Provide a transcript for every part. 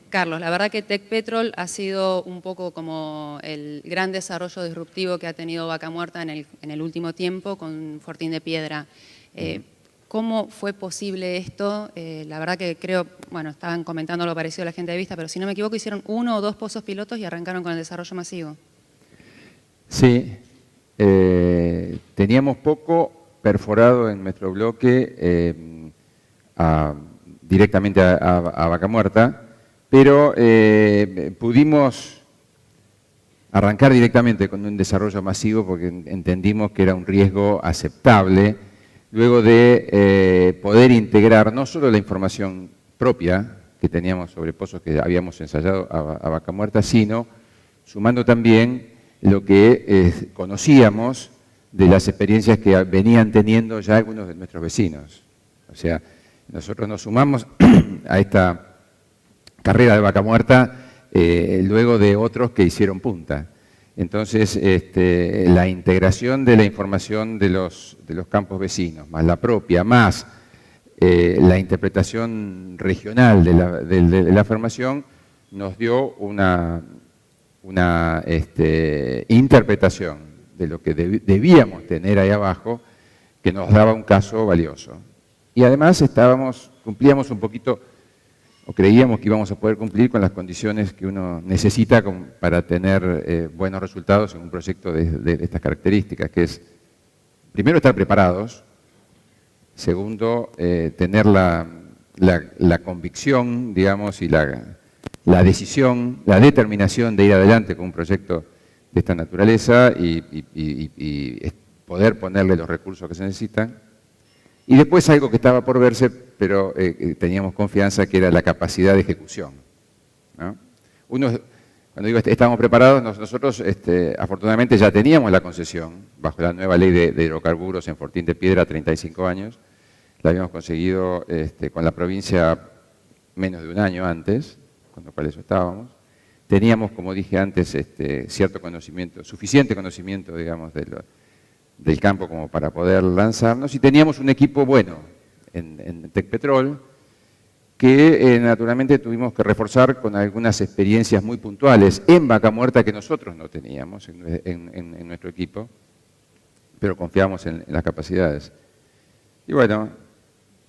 Carlos, la verdad que Tecpetrol ha sido un poco como el gran desarrollo disruptivo que ha tenido Vaca Muerta en el último tiempo con Fortín de Piedra. ¿Cómo fue posible esto? La verdad que creo, bueno, estaban comentando lo parecido a la gente de Vista, pero si no me equivoco hicieron 1 o 2 pozos pilotos y arrancaron con el desarrollo masivo. Sí, teníamos poco perforado en nuestro bloque directamente a Vaca Muerta, pero pudimos arrancar directamente con un desarrollo masivo porque entendimos que era un riesgo aceptable, luego de poder integrar no solo la información propia que teníamos sobre pozos que habíamos ensayado a Vaca Muerta, sino sumando también lo que conocíamos de las experiencias que venían teniendo ya algunos de nuestros vecinos. O sea, nosotros nos sumamos a esta carrera de Vaca Muerta luego de otros que hicieron punta. Entonces, la integración de la información de los campos vecinos, más la propia, más la interpretación regional de la formación, nos dio una interpretación de lo que debíamos tener ahí abajo, que nos daba un caso valioso. Y además cumplíamos un poquito, o creíamos que íbamos a poder cumplir con las condiciones que uno necesita para tener buenos resultados en un proyecto de estas características, que es, primero, estar preparados, segundo, tener la convicción, digamos, y la decisión, la determinación de ir adelante con un proyecto de esta naturaleza y poder ponerle los recursos que se necesitan. Y después algo que estaba por verse, pero teníamos confianza, que era la capacidad de ejecución, ¿no? Cuando digo estábamos preparados, nosotros afortunadamente ya teníamos la concesión, bajo la nueva ley de hidrocarburos en Fortín de Piedra, 35 años. La habíamos conseguido con la provincia menos de un año antes, con lo cual eso estábamos. Teníamos, como dije antes, cierto conocimiento, suficiente conocimiento, digamos, del campo como para poder lanzarnos, y teníamos un equipo bueno en Tecpetrol que naturalmente tuvimos que reforzar con algunas experiencias muy puntuales en Vaca Muerta que nosotros no teníamos en nuestro equipo, pero confiamos en las capacidades. Y bueno,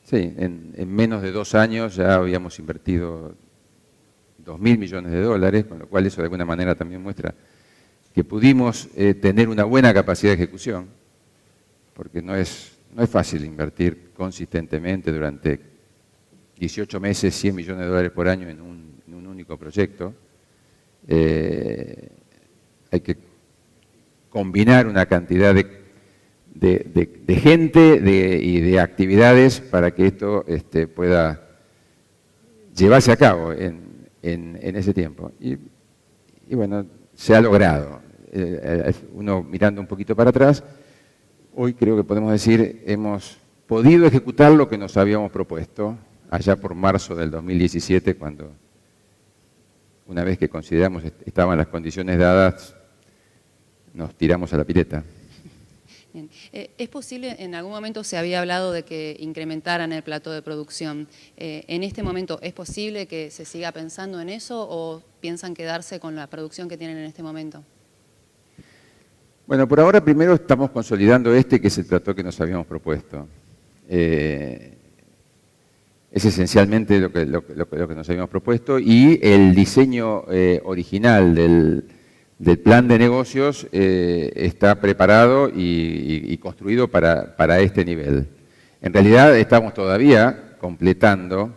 sí, en menos de 2 años ya habíamos invertido 2.000 millones de dólares, con lo cual eso de alguna manera también muestra que pudimos tener una buena capacidad de ejecución, porque no es fácil invertir consistentemente durante 18 meses, 100 millones de dólares por año en un único proyecto. Hay que combinar una cantidad de gente y de actividades para que esto pueda llevarse a cabo en ese tiempo. Y bueno, se ha logrado. Uno mirando un poquito para atrás, hoy creo que podemos decir, hemos podido ejecutar lo que nos habíamos propuesto allá por marzo del 2017, cuando, una vez que consideramos estaban las condiciones dadas, nos tiramos a la pileta. Bien. ¿Es posible, en algún momento se había hablado de que incrementaran el plató de producción? ¿En este momento es posible que se siga pensando en eso o piensan quedarse con la producción que tienen en este momento? Bueno, por ahora primero estamos consolidando que es el plató que nos habíamos propuesto. Es esencialmente lo que nos habíamos propuesto, y el diseño original del plan de negocios está preparado y construido para este nivel. En realidad estamos todavía completando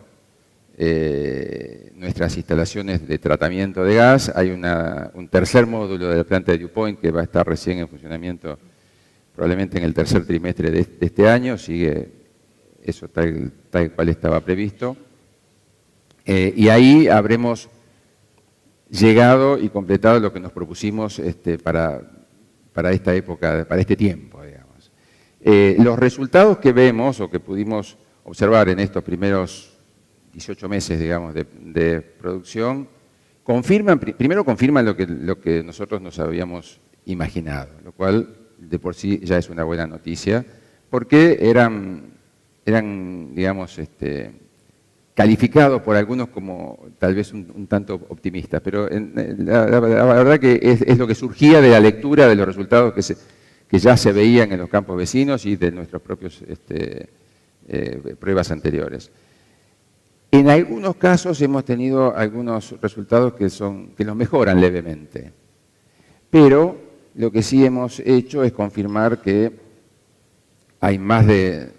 nuestras instalaciones de tratamiento de gas. Hay un tercer módulo de la planta de Dew Point que va a estar recién en funcionamiento probablemente en el tercer trimestre de este año. Sigue eso tal cual estaba previsto. Y ahí habremos llegado y completado lo que nos propusimos para esta época, para este tiempo, digamos. Los resultados que vemos o que pudimos observar en estos primeros 18 meses, digamos, de producción, primero confirman lo que nosotros nos habíamos imaginado, lo cual de por sí ya es una buena noticia, porque eran digamos, calificado por algunos como tal vez un tanto optimista, pero la verdad que es lo que surgía de la lectura de los resultados que ya se veían en los campos vecinos y de nuestras propias pruebas anteriores. En algunos casos hemos tenido algunos resultados que los mejoran levemente, pero lo que sí hemos hecho es confirmar que hay más de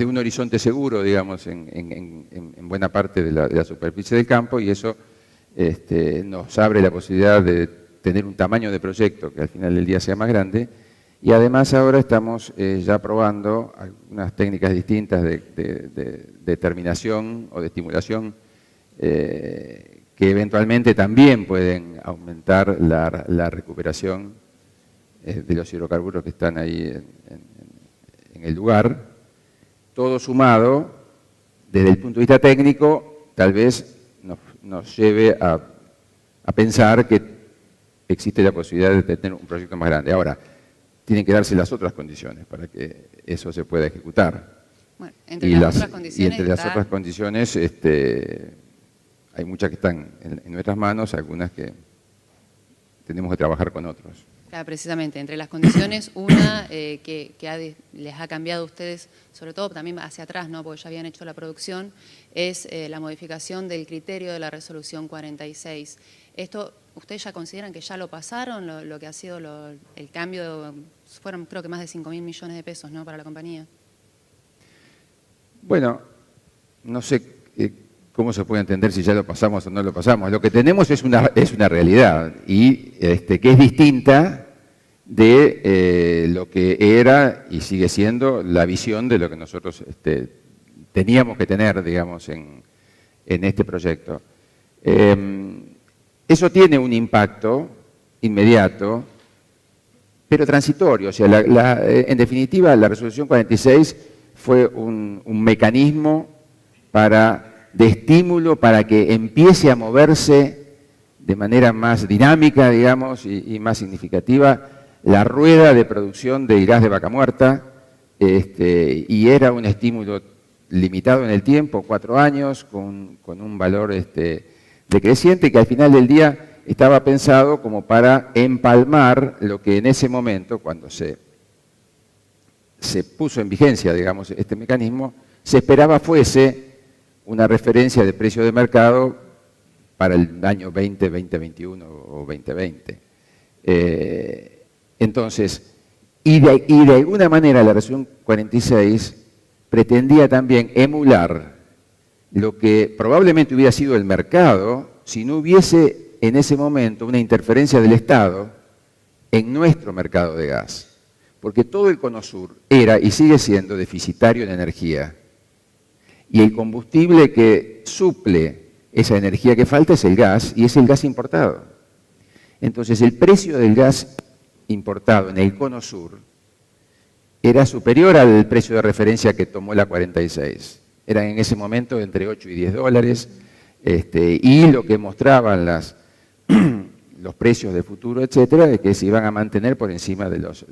un horizonte seguro, digamos, en buena parte de la superficie del campo, y eso nos abre la posibilidad de tener un tamaño de proyecto que al final del día sea más grande. Y además ahora estamos ya probando algunas técnicas distintas de terminación o de estimulación que eventualmente también pueden aumentar la recuperación de los hidrocarburos que están ahí en el lugar. Todo sumado, desde el punto de vista técnico, tal vez nos lleve a pensar que existe la posibilidad de tener un proyecto más grande. Ahora, tienen que darse las otras condiciones para que eso se pueda ejecutar. Bueno, entre las otras condiciones hay muchas que están en nuestras manos, algunas que tenemos que trabajar con otros. Claro, precisamente, entre las condiciones, una que les ha cambiado a ustedes, sobre todo también hacia atrás, ¿no? Porque ya habían hecho la producción, es la modificación del criterio de la resolución 46. Esto, ¿ustedes ya consideran que ya lo pasaron, lo que ha sido el cambio? Fueron creo que más de 5.000 millones de pesos, ¿no?, para la compañía. Bueno, no sé cómo se puede entender si ya lo pasamos o no lo pasamos. Lo que tenemos es una realidad y que es distinta de lo que era y sigue siendo la visión de lo que nosotros teníamos que tener, digamos, en este proyecto. Eso tiene un impacto inmediato, pero transitorio. O sea, en definitiva, la resolución 46 fue un mecanismo de estímulo para que empiece a moverse de manera más dinámica, digamos, y más significativa la rueda de producción del gas de Vaca Muerta, y era un estímulo limitado en el tiempo, 4 años, con un valor decreciente, que al final del día estaba pensado como para empalmar lo que en ese momento, cuando se puso en vigencia, digamos, este mecanismo, se esperaba fuese una referencia de precio de mercado para el año 2021 o 2020. Entonces, y de alguna manera la resolución 46 pretendía también emular lo que probablemente hubiera sido el mercado si no hubiese en ese momento una interferencia del Estado en nuestro mercado de gas. Porque todo el Cono Sur era y sigue siendo deficitario en energía. Y el combustible que suple esa energía que falta es el gas, y es el gas importado. Entonces, el precio del gas importado en el Cono Sur era superior al precio de referencia que tomó la 46. Eran en ese momento entre 8 y 10 dólares, y lo que mostraban los precios de futuro, etcétera, de que se iban a mantener por encima de los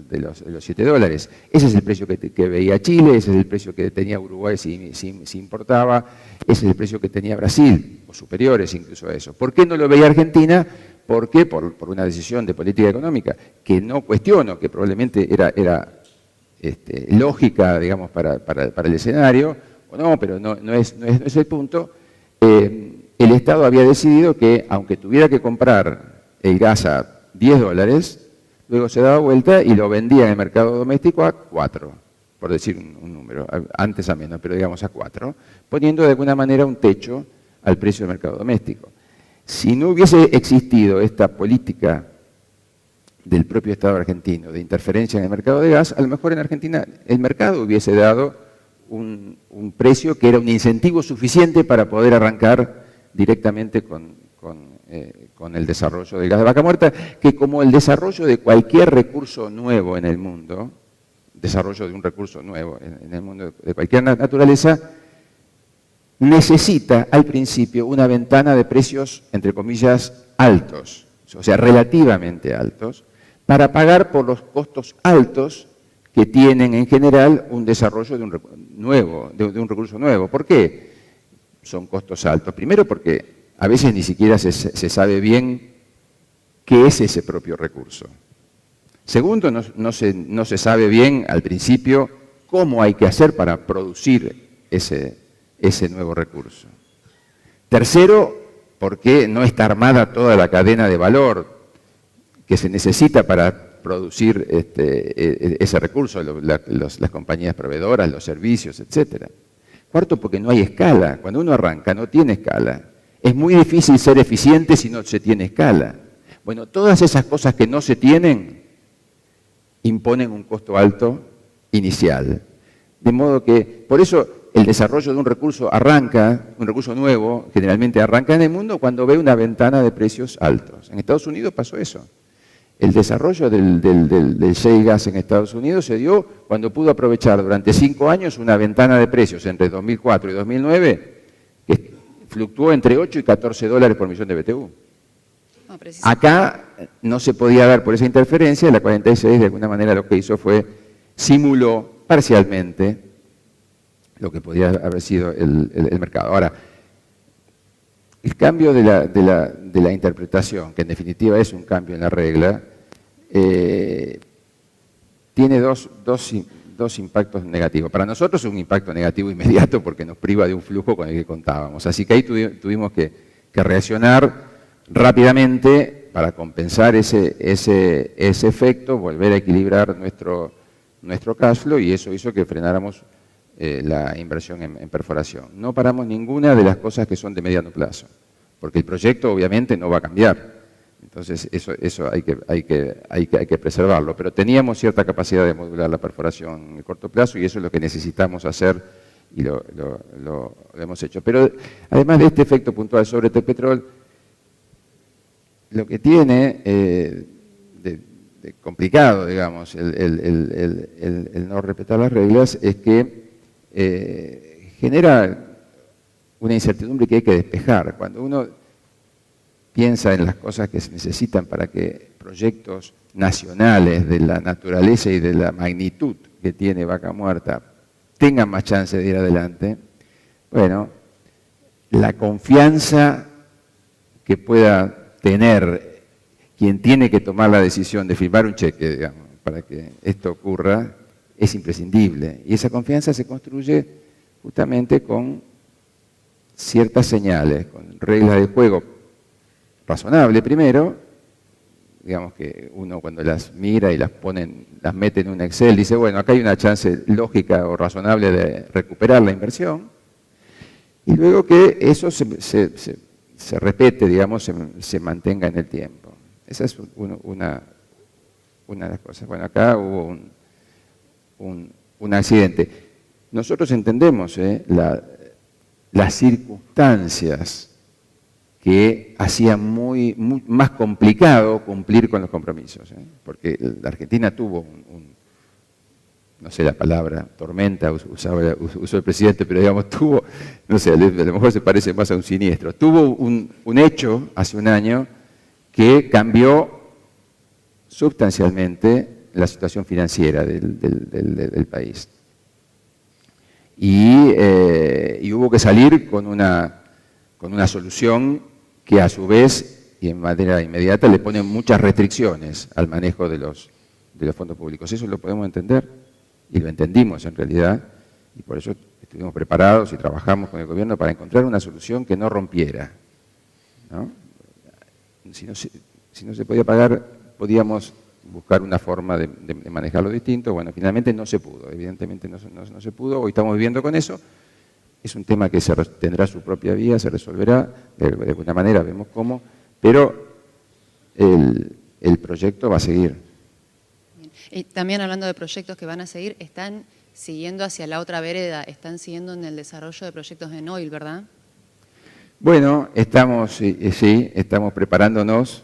7 dólares. Ese es el precio que veía Chile, ese es el precio que tenía Uruguay si importaba, ese es el precio que tenía Brasil, o superiores incluso a eso. ¿Por qué no lo veía Argentina? ¿Por qué? Por una decisión de política económica, que no cuestiono, que probablemente era lógica, digamos, para el escenario, o no, pero no es el punto. El Estado había decidido que, aunque tuviera que comprar el gas a 10 dólares, luego se daba vuelta y lo vendía en el mercado doméstico a 4, por decir un número, antes a menos, pero digamos a 4, poniendo de alguna manera un techo al precio del mercado doméstico. Si no hubiese existido esta política del propio Estado argentino de interferencia en el mercado de gas, a lo mejor en Argentina el mercado hubiese dado un precio que era un incentivo suficiente para poder arrancar directamente con el desarrollo del gas de Vaca Muerta, que como el desarrollo de cualquier recurso nuevo en el mundo, desarrollo de un recurso nuevo en el mundo de cualquier naturaleza, necesita al principio una ventana de precios, entre comillas, altos, o sea, relativamente altos, para pagar por los costos altos que tienen en general un desarrollo de un recurso nuevo. ¿Por qué? son costos altos. Primero porque a veces ni siquiera se sabe bien qué es ese propio recurso. Segundo, no se sabe bien al principio cómo hay que hacer para producir ese nuevo recurso. Tercero, porque no está armada toda la cadena de valor que se necesita para producir ese recurso, las compañías proveedoras, los servicios, etc. Cuarto, porque no hay escala. Cuando uno arranca no tiene escala. Es muy difícil ser eficiente si no se tiene escala. Bueno, todas esas cosas que no se tienen imponen un costo alto inicial. De modo que, por eso, el desarrollo de un recurso nuevo, generalmente arranca en el mundo cuando ve una ventana de precios altos. En Estados Unidos pasó eso. El desarrollo del shale gas en Estados Unidos se dio cuando pudo aprovechar durante 5 años una ventana de precios entre 2004 y 2009 que fluctuó entre 8 y 14 dólares por millón de BTU. Acá no se podía dar por esa interferencia, la 46 de alguna manera lo que hizo fue simuló parcialmente lo que podía haber sido el mercado. Ahora, el cambio de la interpretación, que en definitiva es un cambio en la regla, tiene dos impactos negativos. Para nosotros es un impacto negativo inmediato porque nos priva de un flujo con el que contábamos. Así que ahí tuvimos que reaccionar rápidamente para compensar ese efecto, volver a equilibrar nuestro cash flow, y eso hizo que frenáramos la inversión en perforación. No paramos ninguna de las cosas que son de mediano plazo, porque el proyecto obviamente no va a cambiar. Entonces eso hay que preservarlo, pero teníamos cierta capacidad de modular la perforación en el corto plazo y eso es lo que necesitamos hacer y lo hemos hecho. Pero además de este efecto puntual sobre Tepetrol, lo que tiene de complicado, digamos, el no respetar las reglas es que genera una incertidumbre que hay que despejar. Cuando uno piensa en las cosas que se necesitan para que proyectos nacionales de la naturaleza y de la magnitud que tiene Vaca Muerta tengan más chance de ir adelante, bueno, la confianza que pueda tener quien tiene que tomar la decisión de firmar un cheque, digamos, para que esto ocurra, es imprescindible. Y esa confianza se construye justamente con ciertas señales, con reglas de juego razonable primero, digamos que uno cuando las mira y las mete en un Excel, dice, bueno, acá hay una chance lógica o razonable de recuperar la inversión, y luego que eso se repite, digamos, se mantenga en el tiempo. Esa es una de las cosas. Bueno, acá hubo un accidente. Nosotros entendemos las circunstancias que hacían más complicado cumplir con los compromisos, porque la Argentina tuvo no sé la palabra, tormenta, usó el presidente, pero digamos tuvo, no sé, a lo mejor se parece más a un siniestro, tuvo un hecho hace un año que cambió sustancialmente la situación financiera del país. Y hubo que salir con una solución que a su vez y en manera inmediata le pone muchas restricciones al manejo de los fondos públicos. Eso lo podemos entender y lo entendimos en realidad y por eso estuvimos preparados y trabajamos con el gobierno para encontrar una solución que no rompiera, ¿no? Si no se podía pagar, podíamos buscar una forma de manejarlo distinto. Bueno, finalmente no se pudo, evidentemente no se pudo, hoy estamos viviendo con eso. Es un tema que tendrá su propia vía, se resolverá de alguna manera, vemos cómo, pero el proyecto va a seguir. Y también hablando de proyectos que van a seguir, están siguiendo hacia la otra vereda, están siguiendo en el desarrollo de proyectos en oil, ¿verdad? Bueno, estamos preparándonos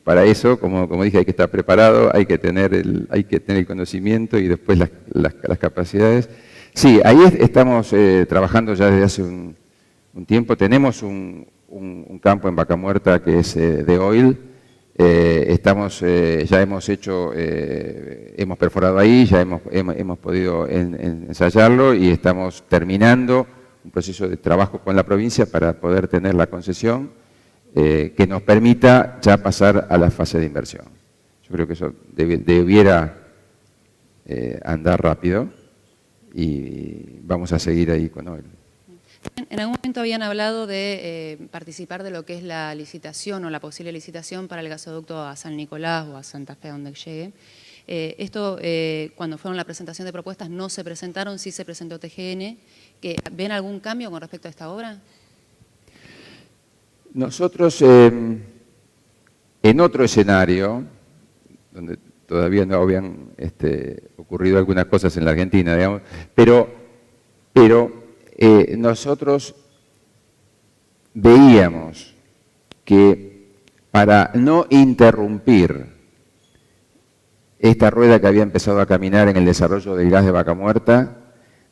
para eso, como dije, hay que estar preparado, hay que tener el conocimiento y después las capacidades. Sí, ahí estamos trabajando ya desde hace un tiempo. Tenemos un campo en Vaca Muerta que es de oil. Ya hemos perforado ahí, ya hemos podido ensayarlo y estamos terminando un proceso de trabajo con la provincia para poder tener la concesión que nos permita ya pasar a la fase de inversión. Yo creo que eso debiera andar rápido y vamos a seguir ahí con él. En algún momento habían hablado de participar de lo que es la licitación o la posible licitación para el gasoducto a San Nicolás o a Santa Fe, donde llegue. Esto, cuando fueron la presentación de propuestas, no se presentaron, sí se presentó TGN. ¿Ven algún cambio con respecto a esta obra? Nosotros, en otro escenario, donde todavía no habían ocurrido algunas cosas en la Argentina, digamos, pero nosotros veíamos que para no interrumpir esta rueda que había empezado a caminar en el desarrollo del gas de Vaca Muerta,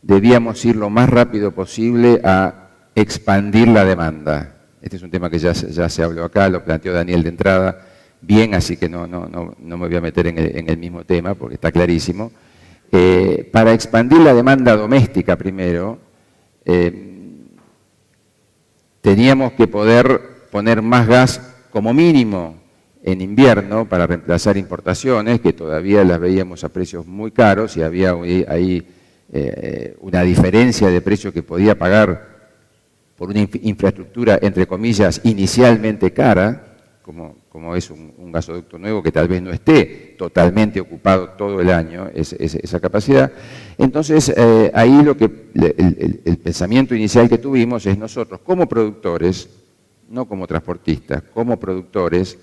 debíamos ir lo más rápido posible a expandir la demanda. Este es un tema que ya se habló acá, lo planteó Daniel de entrada bien, así que no me voy a meter en el mismo tema porque está clarísimo. Para expandir la demanda doméstica primero, teníamos que poder poner más gas como mínimo en invierno para reemplazar importaciones, que todavía las veíamos a precios muy caros y había ahí una diferencia de precio que podía pagar por una infraestructura, entre comillas, inicialmente cara, como es un gasoducto nuevo que tal vez no esté totalmente ocupado todo el año, esa capacidad. Entonces, ahí el pensamiento inicial que tuvimos es nosotros como productores, no como transportistas, como productores,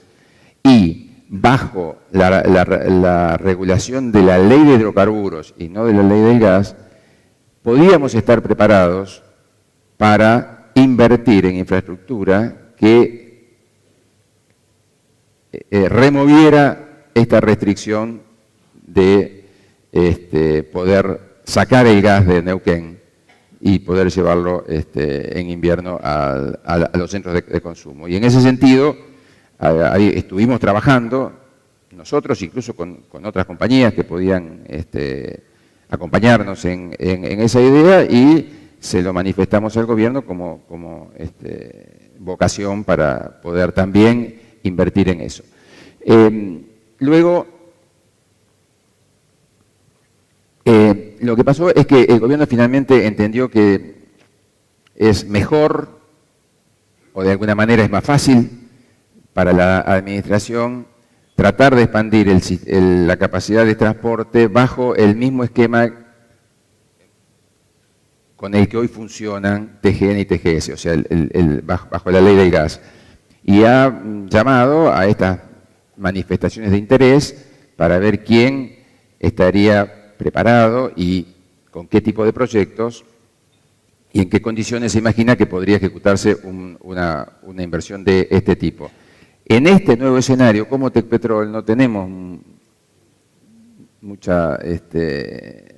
y bajo la regulación de la ley de hidrocarburos y no de la ley del gas, podíamos estar preparados para invertir en infraestructura que removiera esta restricción de poder sacar el gas de Neuquén y poder llevarlo en invierno a los centros de consumo. Y en ese sentido, ahí estuvimos trabajando, nosotros incluso con otras compañías que podían acompañarnos en esa idea y se lo manifestamos al gobierno como vocación para poder también invertir en eso. Luego, lo que pasó es que el gobierno finalmente entendió que es mejor, o de alguna manera es más fácil para la administración, tratar de expandir la capacidad de transporte bajo el mismo esquema con el que hoy funcionan TGN y TGS, o sea, bajo la ley del gas. Y ha llamado a estas manifestaciones de interés para ver quién estaría preparado y con qué tipo de proyectos y en qué condiciones se imagina que podría ejecutarse una inversión de este tipo. En este nuevo escenario, como Tecpetrol, no tenemos mucha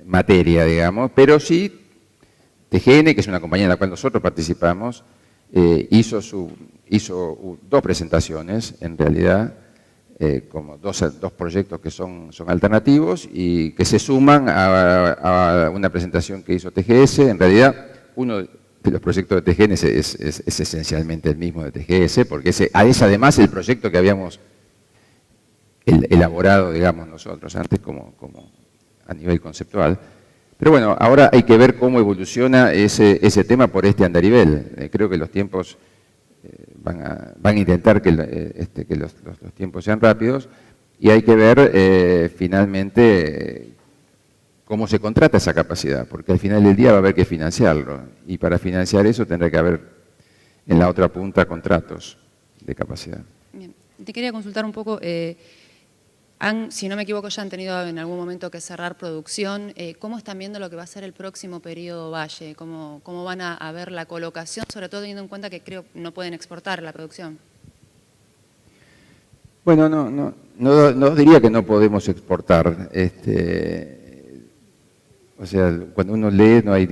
materia, digamos, pero sí TGN, que es una compañía en la cual nosotros participamos, hizo dos presentaciones, en realidad, como dos proyectos que son alternativos y que se suman a una presentación que hizo TGS. En realidad, uno de los proyectos de TGN es esencialmente el mismo de TGS, porque es además el proyecto que habíamos elaborado, digamos, nosotros antes como a nivel conceptual. Pero bueno, ahora hay que ver cómo evoluciona ese tema por este andarivel. Creo que los tiempos van a intentar que los tiempos sean rápidos y hay que ver finalmente cómo se contrata esa capacidad, porque al final del día va a haber que financiarlo y para financiar eso tendrá que haber en la otra punta contratos de capacidad. Bien. Te quería consultar un poco. Si no me equivoco, ya han tenido en algún momento que cerrar producción. ¿Cómo están viendo lo que va a ser el próximo periodo Valle? ¿Cómo van a ver la colocación, sobre todo teniendo en cuenta que creo no pueden exportar la producción? Bueno, no diría que no podemos exportar. O sea, cuando uno lee no hay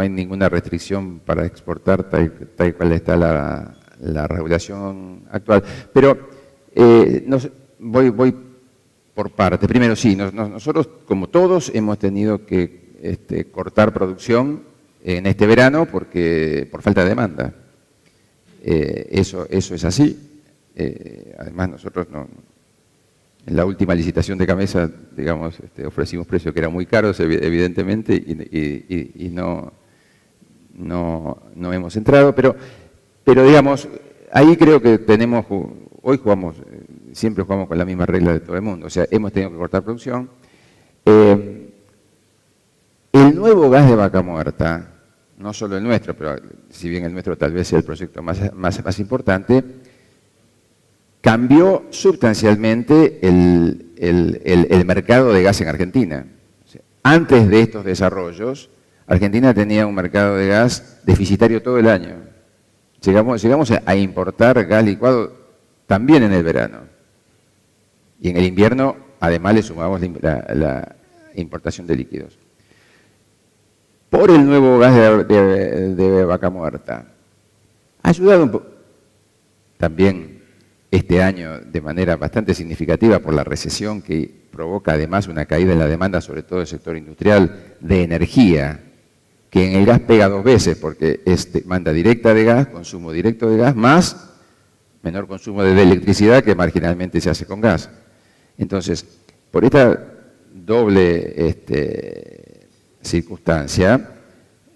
ninguna restricción para exportar tal cual está la regulación actual. Pero voy por parte. Primero, sí, nosotros, como todos, hemos tenido que cortar producción en este verano por falta de demanda. Eso es así. Además, nosotros en la última licitación de Gamesa, digamos, ofrecimos precios que eran muy caros, evidentemente, y no hemos entrado, pero digamos, ahí creo que hoy siempre jugamos con la misma regla de todo el mundo, o sea, hemos tenido que cortar producción. El nuevo gas de Vaca Muerta, no solo el nuestro, pero si bien el nuestro tal vez sea el proyecto más importante, cambió sustancialmente el mercado de gas en Argentina. O sea, antes de estos desarrollos, Argentina tenía un mercado de gas deficitario todo el año. Llegamos a importar gas licuado también en el verano. Y en el invierno, además, le sumamos la importación de líquidos. Por el nuevo gas de Vaca Muerta, ha ayudado un poco también este año de manera bastante significativa por la recesión que provoca además una caída en la demanda, sobre todo del sector industrial de energía, que en el gas pega dos veces, porque es demanda directa de gas, consumo directo de gas, más menor consumo de electricidad que marginalmente se hace con gas. Entonces, por esta doble circunstancia,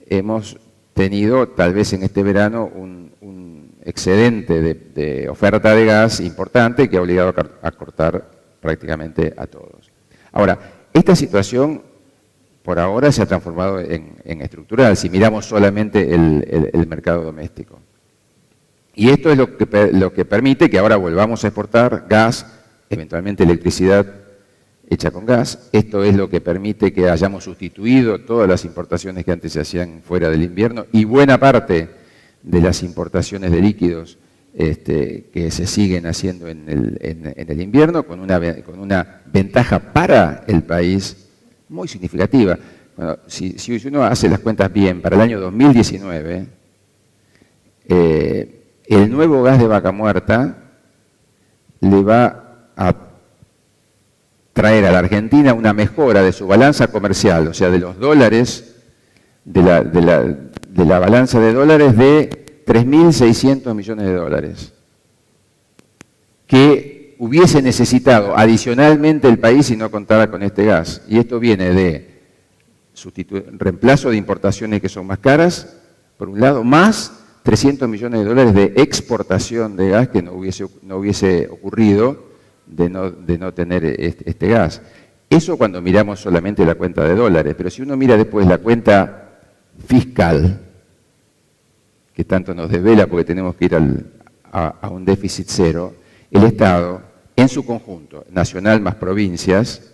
hemos tenido tal vez en este verano un excedente de oferta de gas importante que ha obligado a cortar prácticamente a todos. Ahora, esta situación por ahora se ha transformado en estructural, si miramos solamente el mercado doméstico. Y esto es lo que permite que ahora volvamos a exportar gas, eventualmente electricidad hecha con gas. Esto es lo que permite que hayamos sustituido todas las importaciones que antes se hacían fuera del invierno y buena parte de las importaciones de líquidos que se siguen haciendo en el invierno, con una ventaja para el país muy significativa. Bueno, si uno hace las cuentas bien, para el año 2019, el nuevo gas de Vaca Muerta le va a traer a la Argentina una mejora de su balanza comercial, o sea, de los dólares, de la balanza de dólares de 3.600 millones de dólares, que hubiese necesitado adicionalmente el país si no contara con este gas. Y esto viene de reemplazo de importaciones que son más caras, por un lado, más 300 millones de dólares de exportación de gas que no hubiese ocurrido de no tener este gas. Eso cuando miramos solamente la cuenta de dólares, pero si uno mira después la cuenta fiscal, que tanto nos desvela porque tenemos que ir a un déficit cero, el Estado, en su conjunto, nacional más provincias,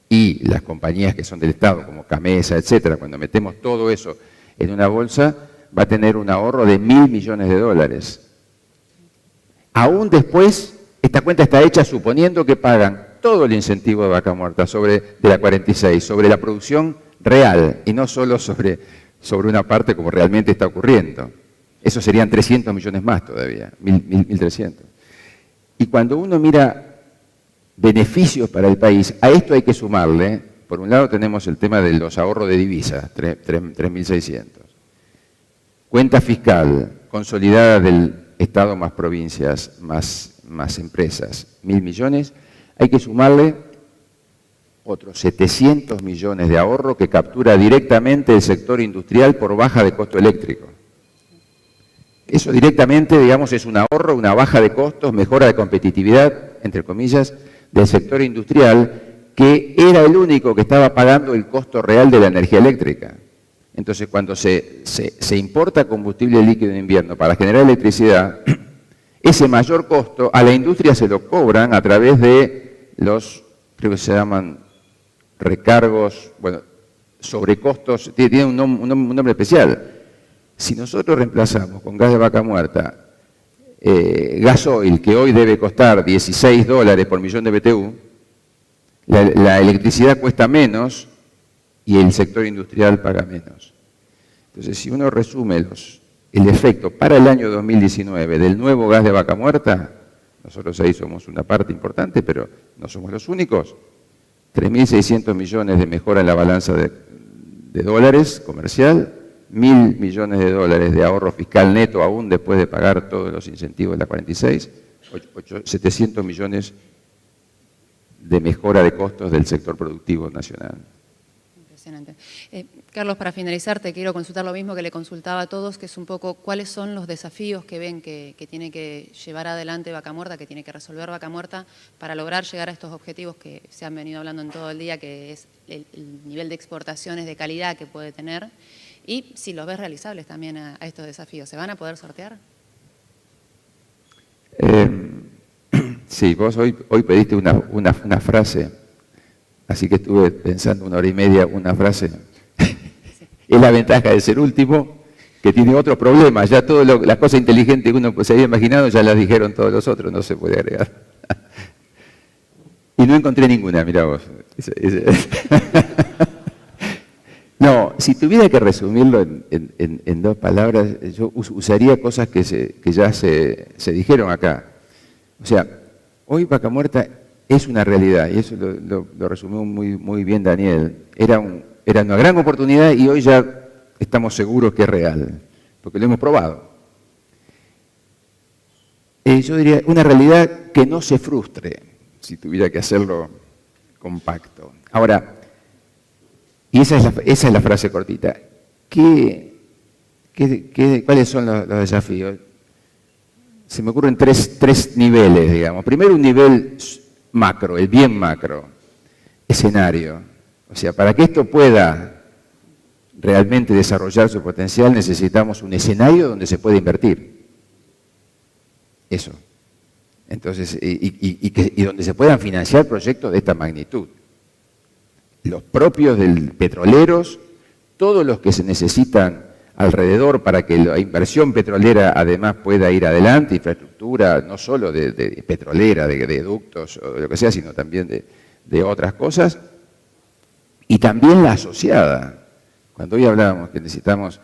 y las compañías que son del Estado, como Gamesa, etcétera, cuando metemos todo eso en una bolsa, va a tener un ahorro de 1.000 millones de dólares. Aún después, esta cuenta está hecha suponiendo que pagan todo el incentivo de Vaca Muerta de la 46, sobre la producción real, y no solo sobre una parte como realmente está ocurriendo. Eso serían 300 millones más todavía, 1.300. Y cuando uno mira beneficios para el país, a esto hay que sumarle, por un lado tenemos el tema de los ahorros de divisas, 3.600. Cuenta fiscal consolidada del Estado más provincias, más empresas, 1.000 millones. Hay que sumarle otros 700 millones de ahorro que captura directamente el sector industrial por baja de costo eléctrico. Eso directamente, digamos, es un ahorro, una baja de costos, mejora de competitividad, entre comillas, del sector industrial, que era el único que estaba pagando el costo real de la energía eléctrica. Entonces, cuando se importa combustible líquido en invierno para generar electricidad, ese mayor costo a la industria se lo cobran a través de los, creo que se llaman recargos, bueno, sobrecostos, tiene un nombre especial. Si nosotros reemplazamos con gas de Vaca Muerta gasoil, que hoy debe costar $16 por millón de BTU, la electricidad cuesta menos y el sector industrial paga menos. Entonces, si uno resume el efecto para el año 2019 del nuevo gas de Vaca Muerta, nosotros ahí somos una parte importante, pero no somos los únicos, 3.600 millones de mejora en la balanza de dólares comercial, 1.000 millones de dólares de ahorro fiscal neto, aún después de pagar todos los incentivos de la 46, 700 millones de mejora de costos del sector productivo nacional. Impresionante. Carlos, para finalizar, te quiero consultar lo mismo que le consultaba a todos, que es un poco cuáles son los desafíos que ven que tiene que llevar adelante Vaca Muerta, que tiene que resolver Vaca Muerta para lograr llegar a estos objetivos que se han venido hablando en todo el día, que es el nivel de exportaciones de calidad que puede tener, y si los ves realizables también a estos desafíos. ¿Se van a poder sortear? Sí, vos hoy pediste una frase, así que estuve pensando 1 hora y media una frase. Es la ventaja de ser último, que tiene otros problemas. Ya todas las cosas inteligentes que uno se había imaginado ya las dijeron todos los otros, no se puede agregar. Y no encontré ninguna, mirá vos. No, si tuviera que resumirlo en 2 palabras, yo usaría cosas que ya se dijeron acá. O sea, hoy Vaca Muerta es una realidad, y eso lo resumió muy bien Daniel. Era una gran oportunidad y hoy ya estamos seguros que es real, porque lo hemos probado. Yo diría, una realidad que no se frustre, si tuviera que hacerlo compacto. Ahora, y esa es la frase cortita. ¿Cuáles son los desafíos? Se me ocurren tres niveles, digamos. Primero, un nivel macro, el bien macro, escenario. O sea, para que esto pueda realmente desarrollar su potencial, necesitamos un escenario donde se pueda invertir. Eso. Entonces, y donde se puedan financiar proyectos de esta magnitud. Los propios del petroleros, todos los que se necesitan alrededor para que la inversión petrolera además pueda ir adelante, infraestructura no solo de petrolera, de ductos o de lo que sea, sino también de otras cosas, y también la asociada. Cuando hoy hablábamos que necesitamos,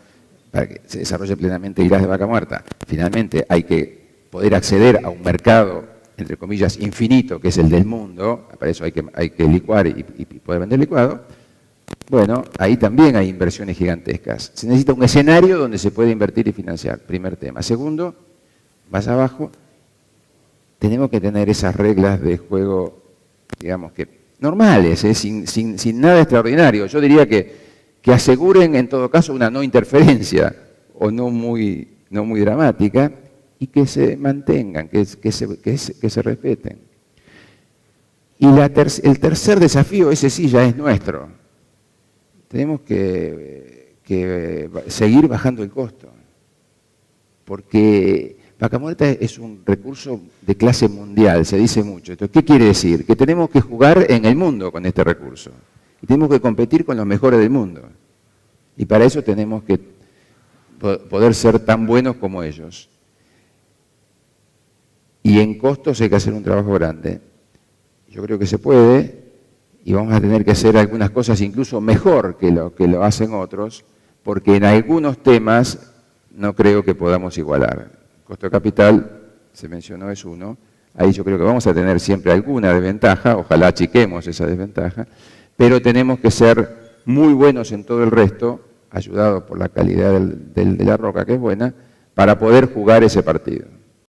para que se desarrolle plenamente el gas de Vaca Muerta, finalmente hay que poder acceder a un mercado, entre comillas, infinito, que es el del mundo, para eso hay que licuar y poder vender licuado. Bueno, ahí también hay inversiones gigantescas. Se necesita un escenario donde se puede invertir y financiar, primer tema. Segundo, más abajo, tenemos que tener esas reglas de juego, digamos que normales, sin nada extraordinario. Yo diría que aseguren en todo caso una no interferencia o no muy dramática y que se mantengan, que se respeten. Y el tercer desafío, ese sí ya es nuestro. Tenemos que seguir bajando el costo, porque Vaca Muerta es un recurso de clase mundial, se dice mucho. Entonces, ¿qué quiere decir? Que tenemos que jugar en el mundo con este recurso y tenemos que competir con los mejores del mundo. Y para eso tenemos que poder ser tan buenos como ellos. Y en costos hay que hacer un trabajo grande. Yo creo que se puede. Y vamos a tener que hacer algunas cosas incluso mejor que lo hacen otros, porque en algunos temas no creo que podamos igualar. Costo de capital, se mencionó, es uno. Ahí yo creo que vamos a tener siempre alguna desventaja, ojalá achiquemos esa desventaja, pero tenemos que ser muy buenos en todo el resto, ayudados por la calidad de la roca, que es buena, para poder jugar ese partido.